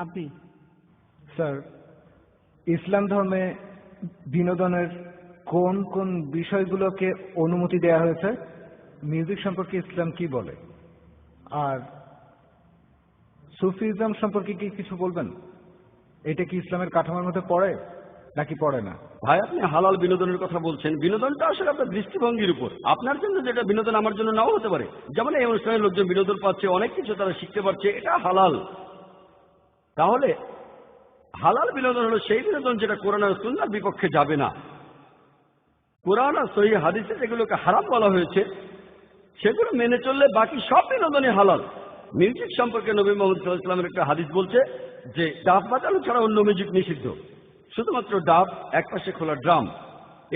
আপনি স্যার, ইসলাম ধর্মে বিনোদনের কোন কোন বিষয়গুলোকে অনুমতি দেওয়া হয়েছে? মিউজিক সম্পর্কে ইসলাম কি বলে? আর সুফিজম সম্পর্কে কি কিছু বলবেন? এটা কি ইসলামের কাঠামোর মধ্যে পড়ে নাকি পড়ে না? ভাই, আপনি হালাল বিনোদনের কথা বলছেন। বিনোদনটা আসলে আপনার দৃষ্টিভঙ্গির উপর। আপনার জন্য যেটা বিনোদন আমার জন্য নাও হতে পারে। যেমন এই অনুষ্ঠানের লোকজন বিনোদন পাচ্ছে, অনেক কিছু তারা শিখতে পারছে, এটা হালাল। তাহলে হালাল বিনোদন হলো সেই বিনোদন যেটা কোরআন আর সুন্নাহর বিপক্ষে যাবে না। কোরআন আর সহিহ হাদিসে যেগুলোকে হারাম বলা হয়েছে সেগুলো মেনে চললে বাকি সব বিনোদনই হালাল। মিউজিক সম্পর্কে নবী মুহাম্মদ সাল্লাল্লাহু আলাইহি ওয়াসাল্লামের একটা হাদিস বলছে যে ডাব বাজানো ছাড়া অন্য মিউজিক নিষিদ্ধ, শুধুমাত্র ডাব, একপাশে খোলা ড্রাম,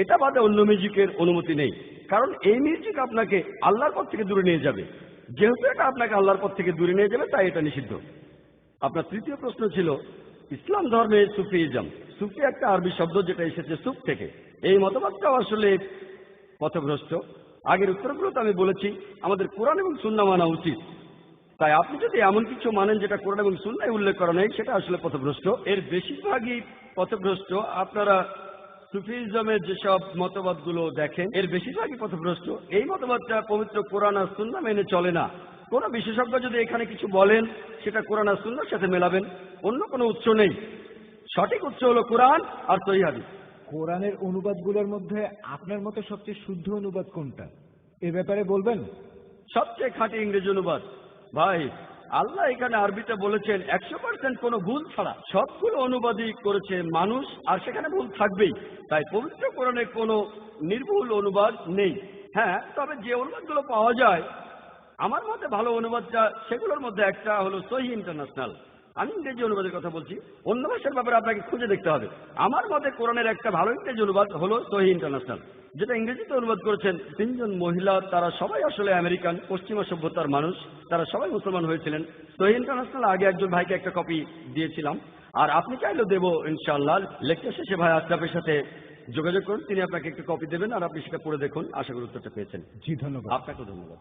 এটা বাদে অন্য মিউজিকের অনুমতি নেই। কারণ এই মিউজিক আপনাকে আল্লাহর পথ থেকে দূরে নিয়ে যাবে। যেহেতু এটা আপনাকে আল্লাহর পথ থেকে দূরে নিয়ে যাবে, তাই এটা নিষিদ্ধ। আপনার তৃতীয় প্রশ্ন ছিল ইসলাম ধর্মে সুফিজম। সুফি একটা আরবি শব্দ যেটা এসেছে সুফ থেকে। এই মতবাদটাও আসলে পথভ্রষ্ট। আগের উত্তরগুলোতে আমি বলেছি আমাদের কোরআন এবং সুন্নাহ মানা উচিত। তাই আপনি যদি এমন কিছু মানেন যেটা কোরআন এবং সুন্নাহে উল্লেখ করা নেই, সেটা আসলে পথভ্রষ্ট। এর বেশিরভাগই পথভ্রষ্ট। আপনারা সুফিজমের যেসব মতবাদগুলো দেখেন এর বেশিরভাগই পথভ্রষ্ট। এই মতবাদটা পবিত্র কোরআন আর সুন্নাহ মেনে চলে না। কোন বিশেষজ্ঞ যদি এখানে কিছু বলেন সেটা কোরআন আর সুন্নাহর সাথে মেলাবেন, অন্য কোনো উৎস নেই। সঠিক উৎস হলো কোরআন আর সহিহ হাদিস। কোরআনের অনুবাদগুলোর মধ্যে আপনার মতে সবচেয়ে শুদ্ধ অনুবাদ কোনটা, এ ব্যাপারে বলবেন? সবচেয়ে খাঁটি ইংরেজি অনুবাদ। ভাই, আল্লাহ এখানে আরবিতে বলেছেন 100% কোনো ভুল ছাড়া। সবগুলো অনুবাদই করেছে মানুষ, আর সেখানে ভুল থাকবেই। তাই পবিত্র কোরআনে কোনো নির্ভুল অনুবাদ নেই। হ্যাঁ, তবে যে অনুবাদগুলো পাওয়া যায় আমার মতে ভালো অনুবাদটা সেগুলোর মধ্যে একটা হলো সহিহ ইন্টারন্যাশনাল। আমি ইংরেজি অনুবাদের কথা বলছি, অন্য ভাষার ব্যাপারে আপনাকে খুঁজে দেখতে হবে। আমার মতে কোরআনের একটা ভালো ইংরেজি অনুবাদ হলো সহিহ ইন্টারন্যাশনাল, যেটা ইংরেজিতে অনুবাদ করেছেন 3 জন মহিলা। তারা সবাই আসলে আমেরিকান, পশ্চিমা সভ্যতার মানুষ। তারা সবাই মুসলমান হয়েছিলেন। সহিহ ইন্টারন্যাশনাল আগে একজন ভাইকে একটা কপি দিয়েছিলাম, আর আপনি চাইলেও দেবো ইনশাআল্লাহ। লেকচার শেষে ভাই আশরাফের সাথে যোগাযোগ করুন, তিনি আপনাকে একটা কপি দেবেন, আর আপনি সেটা পড়ে দেখুন। আশা করি উত্তরটা পেয়েছেন। জি, ধন্যবাদ। আপনাকেও ধন্যবাদ।